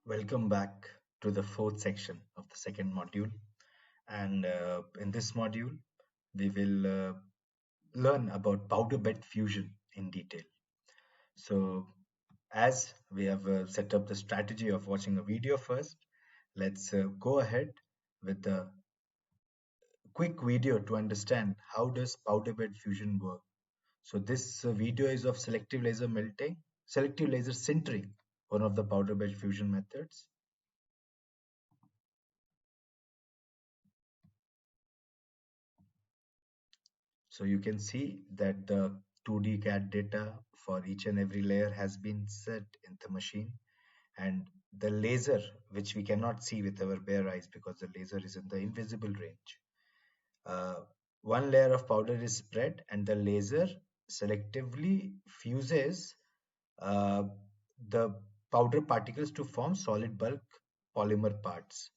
Welcome back to the fourth section of the second module. And in this module, we will learn about powder bed fusion in detail. So, as we have set up the strategy of watching a video first, let's go ahead with the quick video to understand how does powder bed fusion work. So, this video is of selective laser melting, selective laser sintering, one of the powder bed fusion methods. So you can see that the 2D CAD data for each and every layer has been set in the machine, and the laser, which we cannot see with our bare eyes because the laser is in the invisible range. Uh, one layer of powder is spread and the laser selectively fuses uh, the powder particles to form solid bulk polymer parts.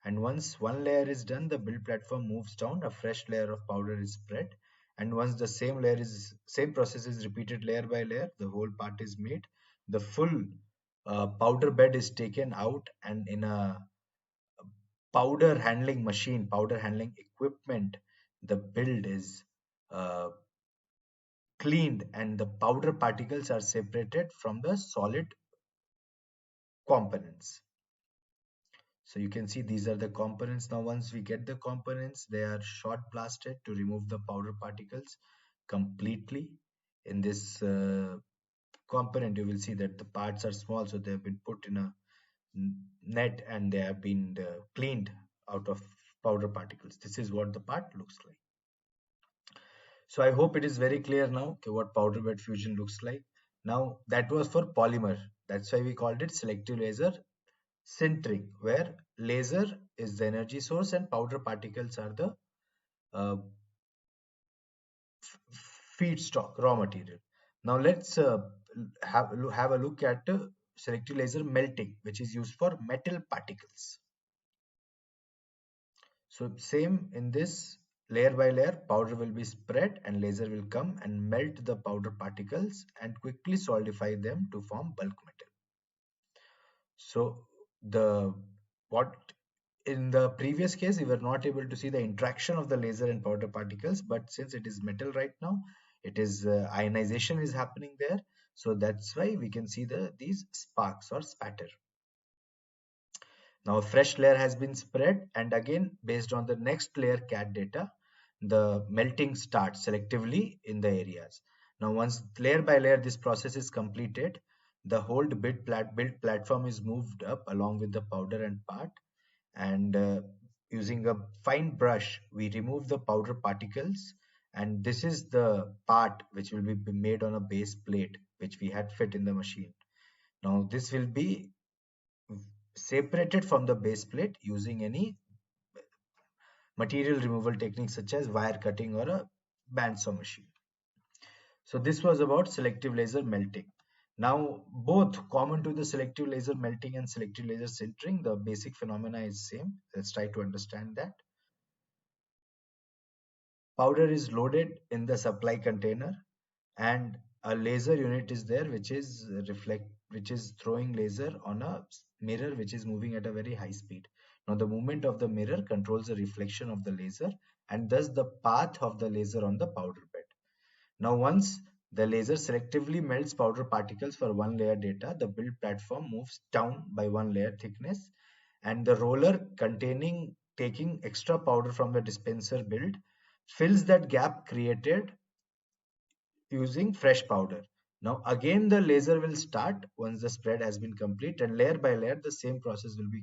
And once one layer is done, the build platform moves down, a fresh layer of powder is spread. And once the same process is repeated layer by layer, the whole part is made. The full powder bed is taken out, and in a powder handling machine, powder handling equipment, the build is uh, cleaned and the powder particles are separated from the solid components. So you can see these are the components. Now once we get the components, they are short blasted to remove the powder particles completely. In this component, you will see that the parts are small, so they have been put in a net and they have been cleaned out of powder particles. This is what the part looks like. So I hope it is very clear now, okay, what powder bed fusion looks like. Now that was for polymer. That's why we called it selective laser sintering, where laser is the energy source and powder particles are the uh, feedstock, raw material. Now let's have a look at selective laser melting, which is used for metal particles. So same in this, layer by layer, powder will be spread and laser will come and melt the powder particles and quickly solidify them to form bulk metal. So the what in the previous case we were not able to see the interaction of the laser and powder particles, but since it is metal right now, it is ionization is happening there, so that's why we can see these sparks or spatter. Now a fresh layer has been spread, and again based on the next layer CAD data, the melting starts selectively in the areas. Now once layer by layer this process is completed, the whole build platform is moved up along with the powder and part, and using a fine brush we remove the powder particles, and this is the part which will be made on a base plate which we had fit in the machine. Now this will be separated from the base plate using any material removal technique such as wire cutting or a bandsaw machine. So this was about selective laser melting. Now, both common to the selective laser melting and selective laser sintering, the basic phenomena is same. Let's try to understand that. Powder is loaded in the supply container, and a laser unit is there which is throwing laser on a mirror which is moving at a very high speed. Now the movement of the mirror controls the reflection of the laser and thus the path of the laser on the powder bed. Now once the laser selectively melts powder particles for one layer data, the build platform moves down by one layer thickness, and the roller containing taking extra powder from the dispenser build fills that gap created using fresh powder. Now again the laser will start once the spread has been complete, and layer by layer the same process will be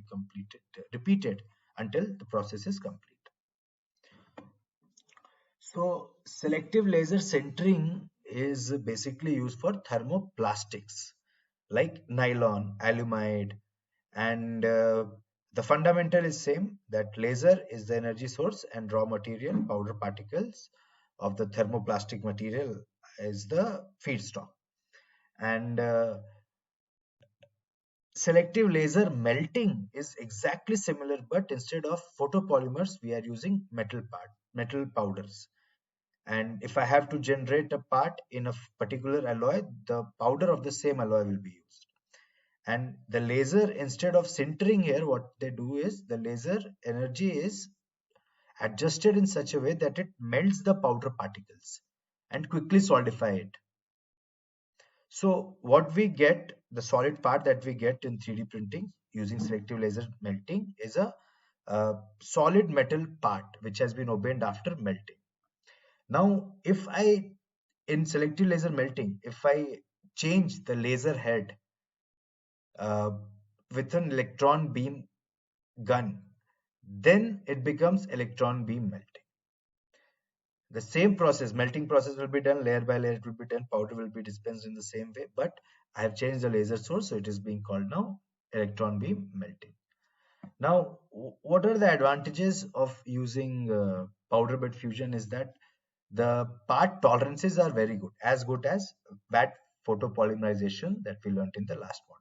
repeated until the process is complete. So selective laser sintering is basically used for thermoplastics like nylon, alumide, and the fundamental is same, that laser is the energy source and raw material powder particles of the thermoplastic material is the feedstock. And selective laser melting is exactly similar, but instead of photopolymers we are using metal powders. And if I have to generate a part in a particular alloy, the powder of the same alloy will be used. And the laser, instead of sintering here, what they do is the laser energy is adjusted in such a way that it melts the powder particles and quickly solidify it. So what we get, the solid part that we get in 3D printing using selective laser melting is a solid metal part which has been obtained after melting. Now, if I, in selective laser melting, if I change the laser head uh, with an electron beam gun, then it becomes electron beam melting. The same process, melting process will be done layer by layer, it will be done, powder will be dispensed in the same way, but I have changed the laser source, so it is being called now electron beam melting. Now, what are the advantages of using powder bed fusion is that the part tolerances are very good as VAT photopolymerization that we learned in the last module.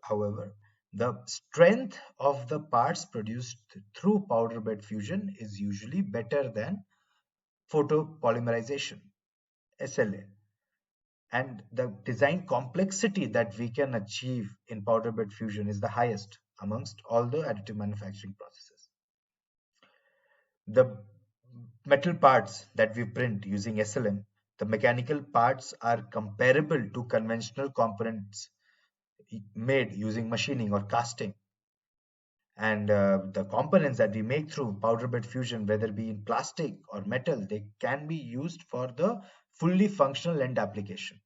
However, the strength of the parts produced through powder bed fusion is usually better than photopolymerization, SLA. And the design complexity that we can achieve in powder bed fusion is the highest amongst all the additive manufacturing processes. The metal parts that we print using SLM, the mechanical parts are comparable to conventional components made using machining or casting. And the components that we make through powder bed fusion, whether it be in plastic or metal, they can be used for the fully functional end application.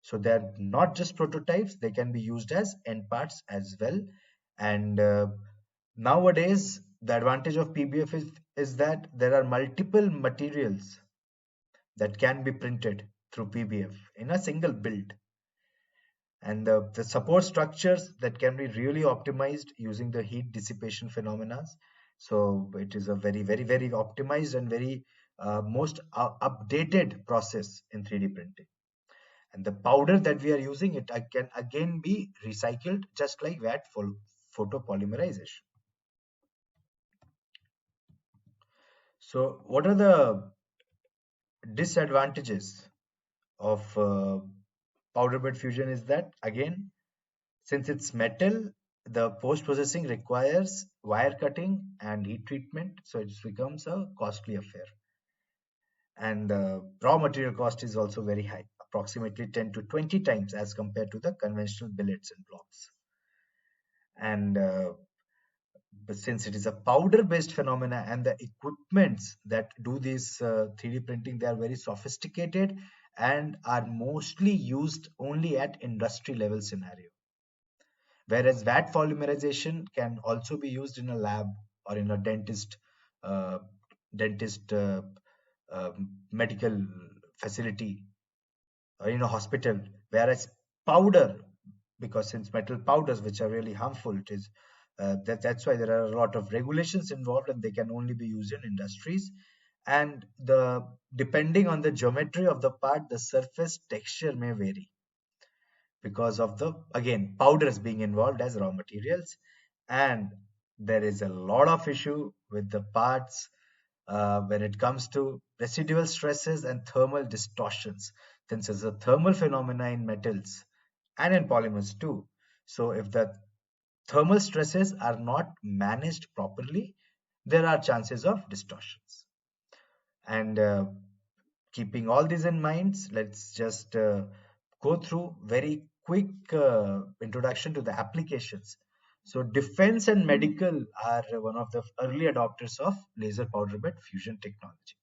So they're not just prototypes, they can be used as end parts as well. And nowadays, the advantage of PBF is that there are multiple materials that can be printed through PBF in a single build. And the support structures that can be really optimized using the heat dissipation phenomena. So it is a very optimized and very most updated process in 3D printing. And the powder that we are using, it can again be recycled just like that for photopolymerization. So what are the disadvantages of powder bed fusion is that, again, since it's metal, the post processing requires wire cutting and heat treatment, so it becomes a costly affair. And raw material cost is also very high, approximately 10 to 20 times as compared to the conventional billets and blocks. And but since it is a powder based phenomena and the equipments that do this 3D printing, they are very sophisticated and are mostly used only at industry level scenario. Whereas VAT polymerization can also be used in a lab or in a uh, dentist medical facility or in a hospital. Whereas powder, because since metal powders, which are really harmful, it is that's why there are a lot of regulations involved, and they can only be used in industries. And the depending on the geometry of the part, the surface texture may vary because of the, again, powders being involved as raw materials. And there is a lot of issue with the parts when it comes to residual stresses and thermal distortions, since there's a thermal phenomena in metals and in polymers too. So if the thermal stresses are not managed properly, there are chances of distortions. And keeping all these in mind, let's just go through very quick introduction to the applications. So defense and medical are one of the early adopters of laser powder bed fusion technology.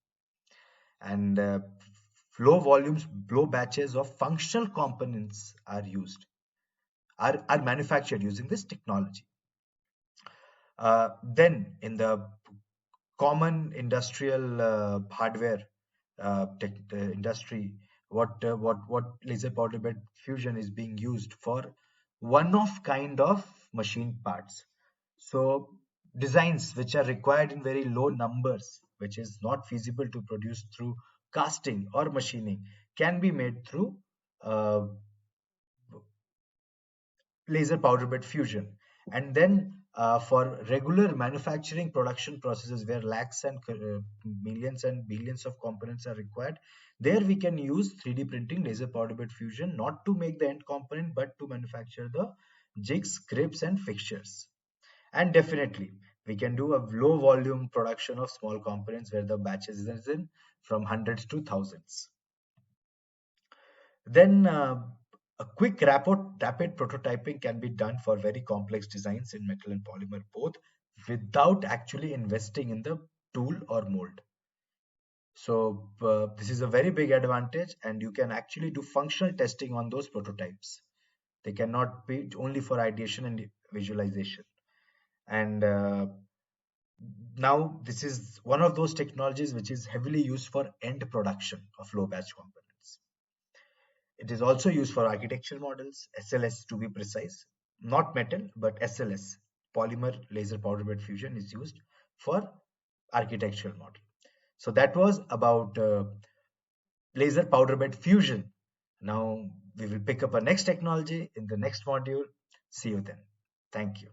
And low volumes, low batches of functional components are used, are manufactured using this technology. Then in the common industrial hardware industry, what laser powder bed fusion is being used for one-off kind of machine parts. So designs which are required in very low numbers, which is not feasible to produce through casting or machining, can be made through uh, laser powder bed fusion. And then For regular manufacturing production processes where lakhs and millions and billions of components are required, there we can use 3D printing, laser powder bed fusion, not to make the end component, but to manufacture the jigs, grips, and fixtures. And definitely, we can do a low volume production of small components where the batches is in from hundreds to thousands. Then a quick rapid prototyping can be done for very complex designs in metal and polymer both without actually investing in the tool or mold. So this is a very big advantage, and you can actually do functional testing on those prototypes. They cannot be only for ideation and visualization. And now this is one of those technologies which is heavily used for end production of low batch components. It is also used for architecture models, SLS to be precise, not metal, but SLS, polymer laser powder bed fusion is used for architectural model. So that was about laser powder bed fusion. Now we will pick up our next technology in the next module. See you then. Thank you.